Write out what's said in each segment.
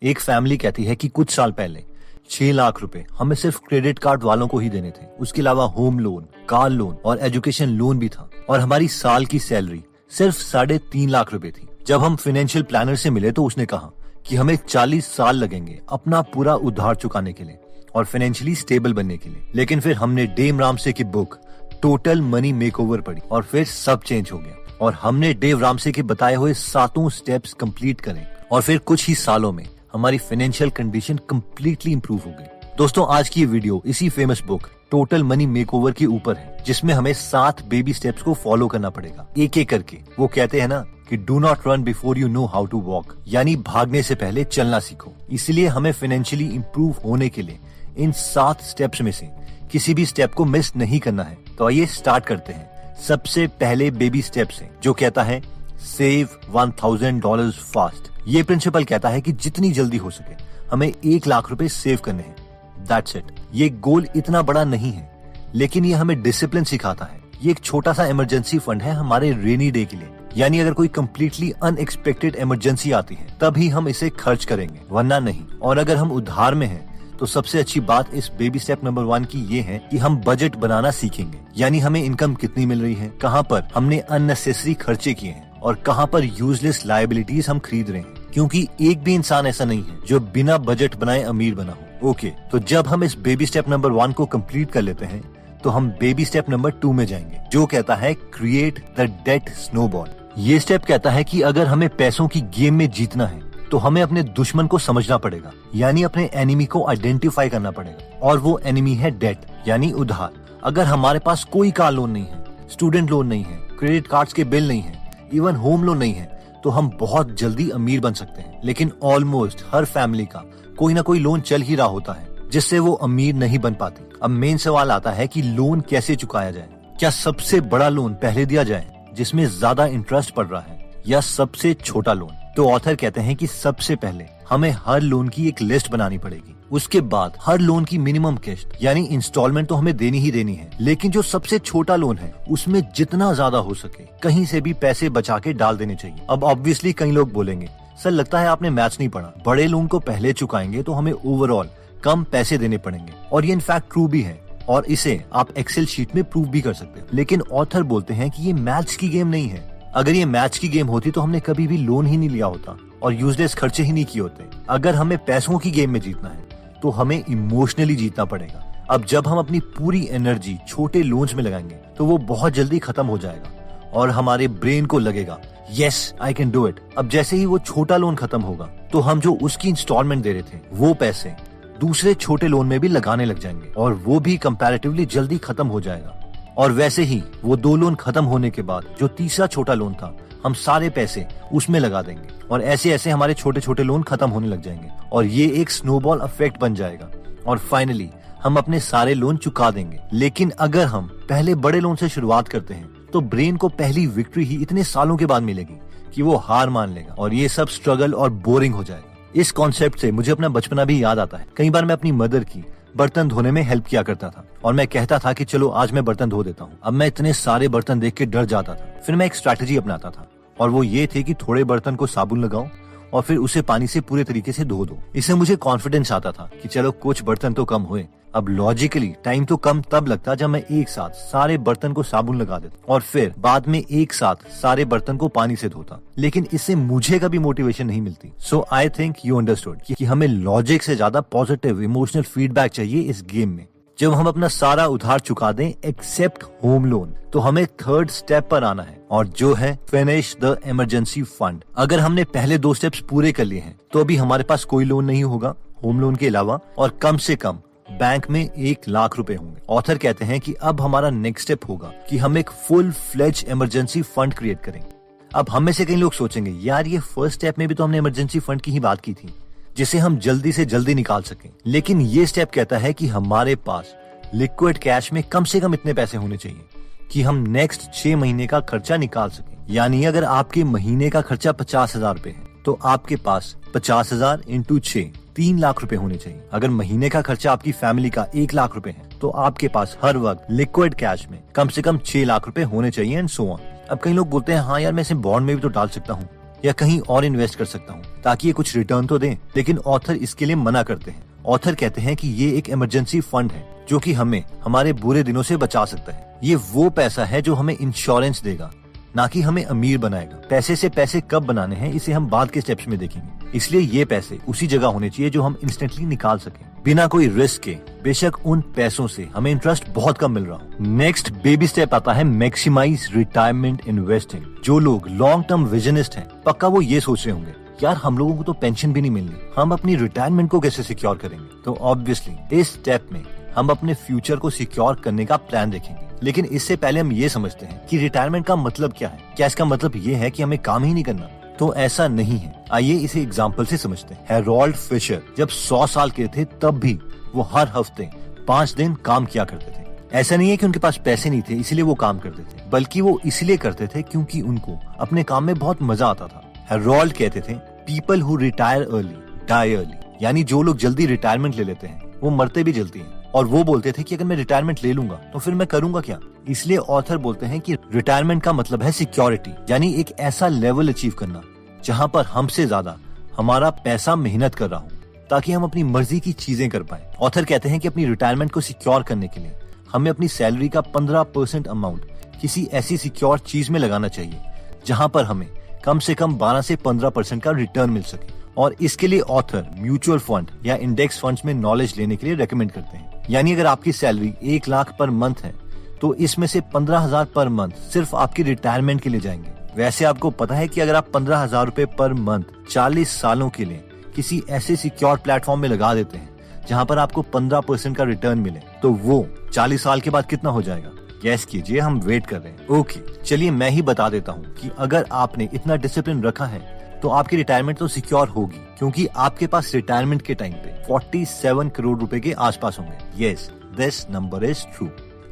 एक फैमिली कहती है कि कुछ साल पहले 6 लाख रुपए हमें सिर्फ क्रेडिट कार्ड वालों को ही देने थे। उसके अलावा होम लोन, कार लोन और एजुकेशन लोन भी था और हमारी साल की सैलरी सिर्फ 3.5 लाख रुपए थी। जब हम फाइनेंशियल प्लानर से मिले तो उसने कहा कि हमें 40 साल लगेंगे अपना पूरा उधार चुकाने के लिए और फाइनेंशियली स्टेबल बनने के लिए। लेकिन फिर हमने डेव रामसे की बुक टोटल मनी मेकओवर पढ़ी और फिर सब चेंज हो गया और हमने डेव रामसे के बताए हुए 7 स्टेप्स कंप्लीट करें और फिर कुछ ही सालों में हमारी फाइनेंशियल कंडीशन कंप्लीटली इंप्रूव हो गई। दोस्तों, आज की ये वीडियो इसी famous book total money makeover के ऊपर है, जिसमें हमें 7 बेबी स्टेप्स को फॉलो करना पड़ेगा एक एक करके। वो कहते हैं ना कि do not run before you know how to walk, यानी भागने से पहले चलना सीखो। इसलिए हमें फाइनेंशियली इंप्रूव होने के लिए इन 7 स्टेप्स में से किसी भी स्टेप को मिस नहीं करना है। तो आइए स्टार्ट करते हैं। सबसे पहले बेबी स्टेप से जो कहता है सेव $1000 फास्ट। ये प्रिंसिपल कहता है कि जितनी जल्दी हो सके हमें 1 लाख रुपए सेव करने हैं। That's it. ये गोल इतना बड़ा नहीं है, लेकिन ये हमें डिसिप्लिन सिखाता है। ये एक छोटा सा इमरजेंसी फंड है हमारे रेनी डे के लिए, यानी अगर कोई कंप्लीटली अनएक्सपेक्टेड इमरजेंसी आती है तभी हम इसे खर्च करेंगे, वरना नहीं। और अगर हम उधार में हैं तो सबसे अच्छी बात इस बेबी स्टेप नंबर 1 की ये है कि हम बजट बनाना सीखेंगे, यानी हमें इनकम कितनी मिल रही है, कहाँ पर हमने अननेसेसरी खर्चे किए हैं और कहाँ पर यूजलेस लायबिलिटीज हम खरीद रहे हैं। क्योंकि एक भी इंसान ऐसा नहीं है जो बिना बजट बनाए अमीर बना हो। ओके, तो जब हम इस बेबी स्टेप नंबर 1 को कंप्लीट कर लेते हैं तो हम बेबी स्टेप नंबर 2 में जाएंगे, जो कहता है क्रिएट द डेट स्नोबॉल। ये स्टेप कहता है कि अगर हमें पैसों की गेम में जीतना है तो हमें अपने दुश्मन को समझना पड़ेगा, यानी अपने एनिमी को आइडेंटिफाई करना पड़ेगा। और वो एनिमी है डेट, यानी उधार। अगर हमारे पास कोई कार लोन नहीं है, स्टूडेंट लोन नहीं है, क्रेडिट कार्ड्स के बिल नहीं है, इवन होम लोन नहीं है, तो हम बहुत जल्दी अमीर बन सकते हैं। लेकिन ऑलमोस्ट हर फैमिली का कोई ना कोई लोन चल ही रहा होता है जिससे वो अमीर नहीं बन पाती। अब मेन सवाल आता है कि लोन कैसे चुकाया जाए। क्या सबसे बड़ा लोन पहले दिया जाए जिसमें ज्यादा इंटरेस्ट पड़ रहा है, या सबसे छोटा लोन? तो ऑथर कहते हैं कि सबसे पहले हमें हर लोन की एक लिस्ट बनानी पड़ेगी। उसके बाद हर लोन की मिनिमम किस्त यानी इंस्टॉलमेंट तो हमें देनी ही देनी है, लेकिन जो सबसे छोटा लोन है उसमें जितना ज्यादा हो सके कहीं से भी पैसे बचा के डाल देने चाहिए। अब ऑब्वियसली कई लोग बोलेंगे सर लगता है आपने मैथ्स नहीं पढ़ा, बड़े लोन को पहले चुकाएंगे तो हमें ओवरऑल कम पैसे देने पड़ेंगे। और ये इनफैक्ट ट्रू भी है और इसे आप एक्सेल शीट में प्रूव भी कर सकते हैं। लेकिन ऑथर बोलते हैं कि ये मैथ्स की गेम नहीं है। अगर ये मैच की गेम होती तो हमने कभी भी लोन ही नहीं लिया होता और यूजलेस खर्चे ही नहीं किए होते। अगर हमें पैसों की गेम में जीतना है तो हमें इमोशनली जीतना पड़ेगा। अब जब हम अपनी पूरी एनर्जी छोटे लोन्स में लगाएंगे तो वो बहुत जल्दी खत्म हो जाएगा और हमारे ब्रेन को लगेगा yes I can do it. अब जैसे ही वो छोटा लोन खत्म होगा तो हम जो उसकी इंस्टॉलमेंट दे रहे थे वो पैसे दूसरे छोटे लोन में भी लगाने लग जाएंगे और वो भी कंपैरेटिवली जल्दी खत्म हो जाएगा। और वैसे ही वो 2 लोन खत्म होने के बाद जो तीसरा छोटा लोन था हम सारे पैसे उसमें लगा देंगे और ऐसे ऐसे हमारे छोटे छोटे लोन खत्म होने लग जाएंगे और ये एक स्नोबॉल इफेक्ट बन जाएगा और फाइनली हम अपने सारे लोन चुका देंगे। लेकिन अगर हम पहले बड़े लोन से शुरुआत करते हैं तो ब्रेन को पहली विक्ट्री ही इतने सालों के बाद मिलेगी कि वो हार मान लेगा और ये सब स्ट्रगल और बोरिंग हो जाएगा। इस कॉन्सेप्ट से मुझे अपना बचपना भी याद आता है। कई बार मैं अपनी मदर की बर्तन धोने में हेल्प किया करता था और मैं कहता था कि चलो आज मैं बर्तन धो देता हूँ। अब मैं इतने सारे बर्तन देख के डर जाता था। फिर मैं एक स्ट्रैटेजी अपनाता था और वो ये थे कि थोड़े बर्तन को साबुन लगाओ और फिर उसे पानी से पूरे तरीके से धो दो। इससे मुझे कॉन्फिडेंस आता था कि चलो कुछ बर्तन तो कम हुए। अब लॉजिकली टाइम तो कम तब लगता जब मैं एक साथ सारे बर्तन को साबुन लगा देता और फिर बाद में एक साथ सारे बर्तन को पानी से धोता, लेकिन इससे मुझे कभी मोटिवेशन नहीं मिलती। सो आई थिंक यू अंडरस्टूड कि हमें लॉजिक से ज्यादा पॉजिटिव इमोशनल फीडबैक चाहिए इस गेम में। जब हम अपना सारा उधार चुका दें एक्सेप्ट होम लोन तो हमें 3rd स्टेप पर आना है और जो है फिनिश द इमरजेंसी फंड। अगर हमने पहले 2 स्टेप्स पूरे कर लिए हैं तो अभी हमारे पास कोई लोन नहीं होगा होम लोन के अलावा और कम से कम बैंक में 1 लाख रुपए होंगे। ऑथर कहते हैं कि अब हमारा नेक्स्ट स्टेप होगा कि हम एक full fledged emergency fund create करेंगे। अब हम में से कई लोग सोचेंगे यार ये फर्स्ट स्टेप में भी तो हमने इमरजेंसी फंड की ही बात की थी जिसे हम जल्दी से जल्दी निकाल सकें। लेकिन ये स्टेप कहता है कि हमारे पास लिक्विड कैश में कम से कम इतने पैसे होने चाहिए कि हम नेक्स्ट 6 महीने का खर्चा निकाल सकें। यानी अगर आपके महीने का खर्चा 50,000 रुपए है तो आपके पास 50,000 इंटू 6 3 लाख रुपए होने चाहिए। अगर महीने का खर्चा आपकी फैमिली का 1 लाख रुपए है तो आपके पास हर वक्त लिक्विड कैश में कम से कम 6 लाख रुपए होने चाहिए एंड सो ऑन। अब कई लोग बोलते हैं हाँ यार मैं इसे बॉन्ड में भी तो डाल सकता हूँ। या कहीं और इन्वेस्ट कर सकता हूँ ताकि ये कुछ रिटर्न तो दें। लेकिन ऑथर इसके लिए मना करते हैं। ऑथर कहते हैं कि ये एक इमरजेंसी फंड है जो कि हमें हमारे बुरे दिनों से बचा सकता है। ये वो पैसा है जो हमें इंश्योरेंस देगा, ना कि हमें अमीर बनाएगा। पैसे से पैसे कब बनाने हैं इसे हम बाद के स्टेप्स में देखेंगे। इसलिए ये पैसे उसी जगह होने चाहिए जो हम इंस्टेंटली निकाल सकें बिना कोई रिस्क के। बेशक उन पैसों से हमें इंटरेस्ट बहुत कम मिल रहा हो। नेक्स्ट बेबी स्टेप आता है मैक्सिमाइज रिटायरमेंट इन्वेस्टिंग। जो लोग लॉन्ग टर्म विजनिस्ट हैं, पक्का वो ये सोच रहे होंगे, यार हम लोगों को तो पेंशन भी नहीं मिलनी, हम अपनी रिटायरमेंट को कैसे सिक्योर करेंगे। तो ऑब्वियसली इस स्टेप में हम अपने फ्यूचर को सिक्योर करने का प्लान देखेंगे। लेकिन इससे पहले हम ये समझते हैं कि रिटायरमेंट का मतलब क्या है। क्या इसका मतलब ये है कि हमें काम ही नहीं करना? तो ऐसा नहीं है। आइए इसे एग्जाम्पल से समझते हैं। हैरोल्ड फिशर जब 100 साल के थे तब भी वो हर हफ्ते 5 दिन काम किया करते थे। ऐसा नहीं है कि उनके पास पैसे नहीं थे इसलिए वो काम करते थे, बल्कि वो इसलिए करते थे क्योंकि उनको अपने काम में बहुत मजा आता था। हैरोल्ड कहते थे, people who retire early die early, यानी जो लोग जल्दी रिटायरमेंट ले लेते हैं वो मरते भी जल्दी हैं। और वो बोलते थे कि अगर मैं रिटायरमेंट ले लूंगा तो फिर मैं करूंगा क्या। इसलिए ऑथर बोलते हैं कि रिटायरमेंट का मतलब है सिक्योरिटी, यानी एक ऐसा लेवल अचीव करना जहां पर हमसे ज्यादा हमारा पैसा मेहनत कर रहा हो, ताकि हम अपनी मर्जी की चीजें कर पाए। ऑथर कहते हैं कि अपनी रिटायरमेंट को सिक्योर करने के लिए हमें अपनी सैलरी का 15% अमाउंट किसी ऐसी सिक्योर चीज में लगाना चाहिए जहां पर हमें कम से कम 12 से 15% का रिटर्न मिल सके। और इसके लिए ऑथर म्यूचुअल फंड या इंडेक्स फंड्स में नॉलेज लेने के लिए रेकमेंड करते हैं। यानी अगर आपकी सैलरी 1 लाख पर मंथ है तो इसमें से 15,000 पर मंथ सिर्फ आपकी रिटायरमेंट के लिए जाएंगे। वैसे आपको पता है कि अगर आप 15,000 रुपए पर मंथ 40 सालों के लिए किसी ऐसे सिक्योर प्लेटफॉर्म में लगा देते हैं जहां पर आपको 15% का रिटर्न मिले, तो वो 40 साल के बाद कितना हो जाएगा? गैस कीजिए, हम वेट कर रहे हैं। ओके, चलिए मैं ही बता देता हूँ कि अगर आपने इतना डिसिप्लिन रखा है तो आपकी रिटायरमेंट तो सिक्योर होगी, क्योंकि आपके पास रिटायरमेंट के टाइम पे 47 करोड़ रुपए के आसपास होंगे। Yes, this number is true.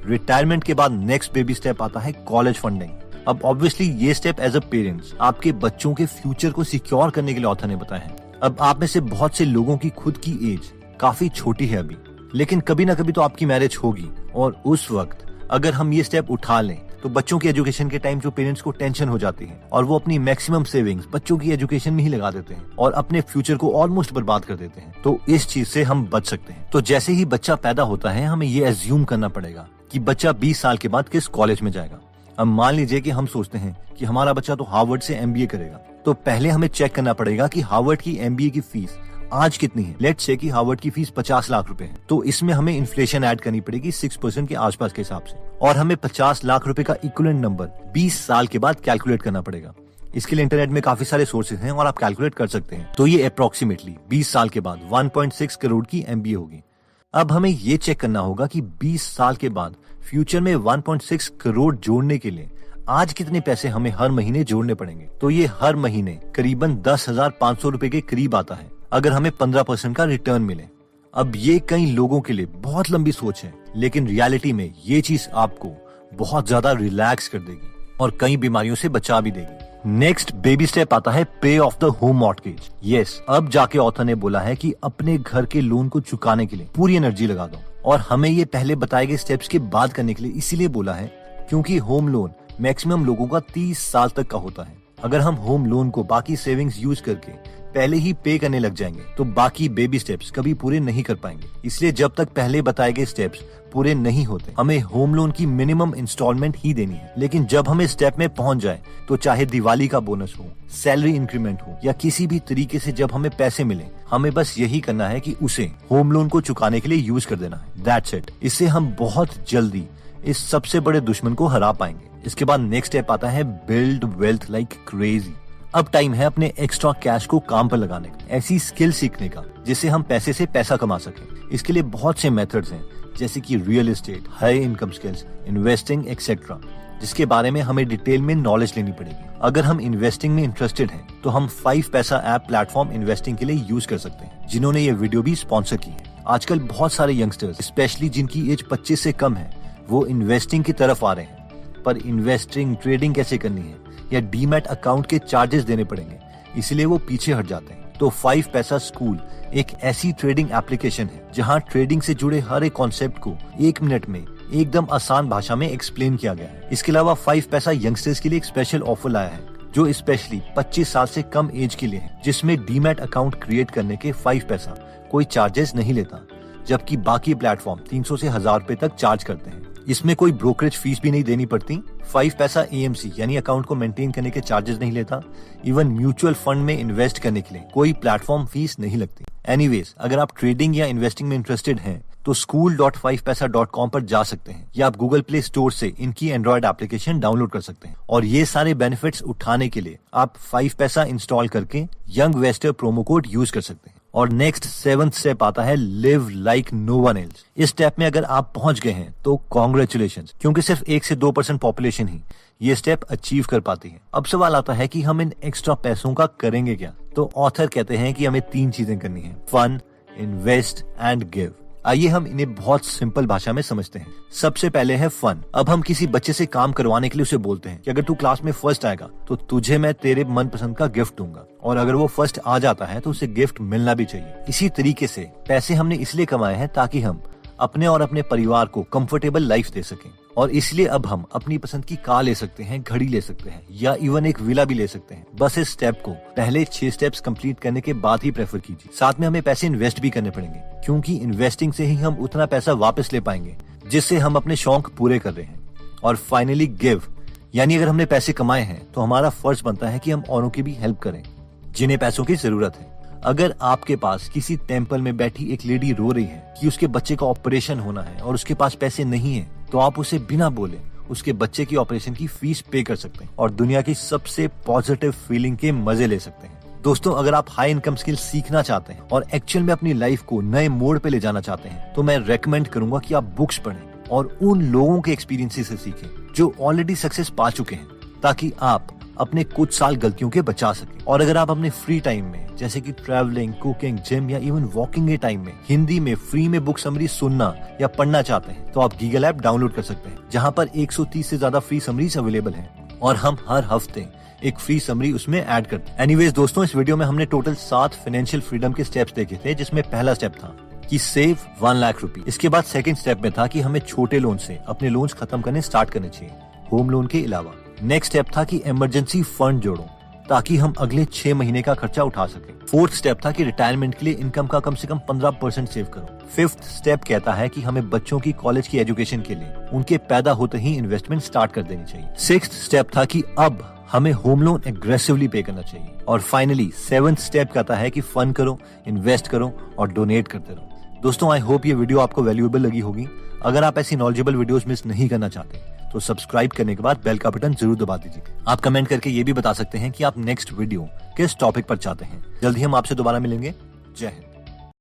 Retirement के बाद नेक्स्ट बेबी स्टेप आता है कॉलेज फंडिंग। अब ऑब्वियसली ये स्टेप एज अ पेरेंट्स आपके बच्चों के फ्यूचर को सिक्योर करने के लिए ऑथर ने बताया है। अब आप में से बहुत से लोगों की खुद की एज काफी छोटी है अभी, लेकिन कभी ना कभी तो आपकी मैरिज होगी, और उस वक्त अगर हम ये स्टेप उठा लें तो बच्चों की एजुकेशन के टाइम जो पेरेंट्स को टेंशन हो जाती है और वो अपनी मैक्सिमम सेविंग्स बच्चों की एजुकेशन में ही लगा देते हैं और अपने फ्यूचर को ऑलमोस्ट बर्बाद कर देते हैं, तो इस चीज से हम बच सकते हैं। तो जैसे ही बच्चा पैदा होता है हमें ये एज्यूम करना पड़ेगा कि बच्चा 20 साल के बाद किस कॉलेज में जाएगा। अब मान लीजिए कि हम सोचते हैं कि हमारा बच्चा तो हार्वर्ड से MBA करेगा, तो पहले हमें चेक करना पड़ेगा कि हार्वर्ड की MBA की फीस आज कितनी है। लेट्स से कि हार्वर्ड की फीस 50 लाख रुपए है, तो इसमें हमें इन्फ्लेशन ऐड करनी पड़ेगी 6% के आसपास के हिसाब से, और हमें 50 लाख रुपए का इक्विवेलेंट नंबर 20 साल के बाद कैलकुलेट करना पड़ेगा। इसके लिए इंटरनेट में काफी सारे सोर्सेज हैं और आप कैलकुलेट कर सकते हैं। तो ये अप्रोक्सीमेटली 20 साल के बाद 1.6 करोड़ की MBA होगी। अब हमें ये चेक करना होगा कि 20 साल के बाद फ्यूचर में 1.6 करोड़ जोड़ने के लिए आज कितने पैसे हमें हर महीने जोड़ने पड़ेंगे। तो ये हर महीने करीबन 10,500 रुपए के करीब आता है अगर हमें 15% का रिटर्न मिले। अब ये कई लोगों के लिए बहुत लंबी सोच है, लेकिन रियलिटी में ये चीज आपको बहुत ज्यादा रिलैक्स कर देगी और कई बीमारियों से बचा भी देगी। नेक्स्ट बेबी स्टेप आता है पे of the home mortgage. Yes, अब जाके ऑथर ने बोला है कि अपने घर के लोन को चुकाने के लिए पूरी एनर्जी लगा दो, और हमें ये पहले बताए गए स्टेप्स के बाद करने के लिए इसीलिए बोला है क्योंकि होम लोन मैक्सिमम लोगों का 30 साल तक का होता है। अगर हम होम लोन को बाकी सेविंग्स यूज करके पहले ही पे करने लग जाएंगे तो बाकी बेबी स्टेप्स कभी पूरे नहीं कर पाएंगे। इसलिए जब तक पहले बताए गए स्टेप्स पूरे नहीं होते हमें होम लोन की मिनिमम इंस्टॉलमेंट ही देनी है। लेकिन जब हम इस स्टेप में पहुंच जाए तो चाहे दिवाली का बोनस हो, सैलरी इंक्रीमेंट हो या किसी भी तरीके से जब हमें पैसे मिले, हमें बस यही करना है कि उसे होम लोन को चुकाने के लिए यूज कर देना है। That's it. इससे हम बहुत जल्दी इस सबसे बड़े दुश्मन को हरा पाएंगे। इसके बाद नेक्स्ट स्टेप आता है बिल्ड वेल्थ लाइक क्रेजी। अब टाइम है अपने एक्स्ट्रा कैश को काम पर लगाने का, ऐसी स्किल सीखने का जिससे हम पैसे से पैसा कमा सकें। इसके लिए बहुत से मेथड्स हैं, जैसे कि real estate, high income skills, investing etcetera, जिसके बारे में हमें डिटेल में नॉलेज लेनी पड़ेगी। अगर हम इन्वेस्टिंग में इंटरेस्टेड हैं तो हम 5 पैसा ऐप प्लेटफॉर्म इन्वेस्टिंग के लिए यूज कर सकते हैं, जिन्होंने ये वीडियो भी स्पॉन्सर की है। आजकल बहुत सारे यंगस्टर्स, स्पेशली जिनकी एज 25 से कम है, वो इन्वेस्टिंग की तरफ आ रहे हैं, पर इन्वेस्टिंग ट्रेडिंग कैसे करनी है या डीमैट अकाउंट के चार्जेस देने पड़ेंगे, इसलिए वो पीछे हट जाते हैं। तो 5 पैसा स्कूल एक ऐसी ट्रेडिंग एप्लीकेशन है जहां ट्रेडिंग से जुड़े हर एक कॉन्सेप्ट को 1 मिनट में एकदम आसान भाषा में एक्सप्लेन किया गया है। इसके अलावा 5 पैसा यंगस्टर्स के लिए एक स्पेशल ऑफर लाया है जो स्पेशली 25 साल से कम एज के लिए है, जिसमें डीमैट अकाउंट क्रिएट करने के 5 पैसा कोई चार्जेस नहीं लेता, जबकि बाकी प्लेटफॉर्म 300 से 1000 रुपए तक चार्ज करते हैं। इसमें कोई ब्रोकरेज फीस भी नहीं देनी पड़ती। 5 पैसा AMC यानी अकाउंट को मेंटेन करने के चार्जेस नहीं लेता। इवन म्यूचुअल फंड में इन्वेस्ट करने के लिए कोई प्लेटफॉर्म फीस नहीं लगती। एनीवेज, अगर आप ट्रेडिंग या इन्वेस्टिंग में इंटरेस्टेड हैं तो school.5paisa.com पर जा सकते हैं या आप गूगल प्ले स्टोर से इनकी एंड्रॉइड एप्लीकेशन डाउनलोड कर सकते हैं। और ये सारे बेनिफिट्स उठाने के लिए आप 5 पैसा इंस्टॉल करके यंग वेस्टर प्रोमो कोड यूज कर सकते हैं। और नेक्स्ट 7th स्टेप आता है live like no one else. इस स्टेप में अगर आप पहुंच गए हैं तो कॉन्ग्रेचुलेशंस, क्योंकि सिर्फ 1 से 2% पॉपुलेशन ही ये स्टेप अचीव कर पाती है। अब सवाल आता है कि हम इन एक्स्ट्रा पैसों का करेंगे क्या। तो ऑथर कहते हैं कि हमें 3 चीजें करनी है, फन, इन्वेस्ट एंड गिव। आइए हम इन्हें बहुत सिंपल भाषा में समझते हैं। सबसे पहले है फन। अब हम किसी बच्चे से काम करवाने के लिए उसे बोलते हैं कि अगर तू क्लास में फर्स्ट आएगा तो तुझे मैं तेरे मनपसंद का गिफ्ट दूंगा, और अगर वो फर्स्ट आ जाता है तो उसे गिफ्ट मिलना भी चाहिए। इसी तरीके से पैसे हमने इसलिए कमाए हैं ताकि हम अपने और अपने परिवार को कंफर्टेबल लाइफ दे सकें, और इसलिए अब हम अपनी पसंद की कार ले सकते हैं, घड़ी ले सकते हैं या इवन एक विला भी ले सकते हैं। बस इस स्टेप को पहले 6 स्टेप्स कंप्लीट करने के बाद ही प्रेफर कीजिए। साथ में हमें पैसे इन्वेस्ट भी करने पड़ेंगे, क्योंकि इन्वेस्टिंग से ही हम उतना पैसा वापस ले पाएंगे जिससे हम अपने शौक पूरे कर रहे हैं। और फाइनली गिव, यानी अगर हमने पैसे कमाए हैं तो हमारा फर्ज बनता है कि हम औरों की भी हेल्प करें जिन्हें पैसों की जरूरत है। अगर आपके पास किसी टेम्पल में बैठी एक लेडी रो रही है कि उसके बच्चे का ऑपरेशन होना है और उसके पास पैसे नहीं है, तो आप उसे बिना बोले उसके बच्चे की ऑपरेशन की फीस पे कर सकते हैं और दुनिया की सबसे पॉजिटिव फीलिंग के मजे ले सकते हैं। दोस्तों, अगर आप हाई इनकम स्किल सीखना चाहते हैं और एक्चुअल में अपनी लाइफ को नए मोड़ पे ले जाना चाहते हैं, तो मैं रेकमेंड करूंगा कि आप बुक्स पढ़ें और उन लोगों के एक्सपीरियंसेस से सीखें जो ऑलरेडी सक्सेस पा चुके हैं, ताकि आप अपने कुछ साल गलतियों के बचा सके। और अगर आप अपने फ्री टाइम में जैसे कि ट्रैवलिंग, कुकिंग, जिम या इवन वॉकिंग के टाइम में हिंदी में फ्री में बुक समरी सुनना या पढ़ना चाहते हैं, तो आप गीगल ऐप डाउनलोड कर सकते हैं, जहां पर 130 से ज्यादा फ्री समरीज अवेलेबल हैं और हम हर हफ्ते एक फ्री समरी उसमें ऐड करते हैं। एनीवेज दोस्तों, इस वीडियो में हमने टोटल 7 फाइनेंशियल फ्रीडम के स्टेप्स देखे थे, जिसमें पहला स्टेप था कि सेव 1 लाख रुपए। इसके बाद सेकंड स्टेप में था कि हमें छोटे लोन से अपने लोन्स खत्म करने स्टार्ट करने चाहिए, होम लोन के अलावा। नेक्स्ट स्टेप था कि इमरजेंसी फंड जोड़ो ताकि हम अगले 6 महीने का खर्चा उठा सकें। फोर्थ स्टेप था कि रिटायरमेंट के लिए इनकम का कम से कम 15% सेव करो। फिफ्थ स्टेप कहता है कि हमें बच्चों की कॉलेज की एजुकेशन के लिए उनके पैदा होते ही इन्वेस्टमेंट स्टार्ट कर देनी चाहिए। सिक्स्थ स्टेप था कि अब हमें होम लोन एग्रेसिवली पे करना चाहिए। और फाइनली 7th स्टेप कहता है कि फन करो, इन्वेस्ट करो और डोनेट करते रहो। दोस्तों, आई होप ये वीडियो आपको वैल्यूएबल लगी होगी। अगर आप ऐसी नॉलेजेबल वीडियोस मिस नहीं करना चाहते तो सब्सक्राइब करने के बाद बेल का बटन जरूर दबा दीजिए। आप कमेंट करके ये भी बता सकते हैं कि आप नेक्स्ट वीडियो किस टॉपिक पर चाहते हैं। जल्दी हम आपसे दोबारा मिलेंगे। जय हिंद।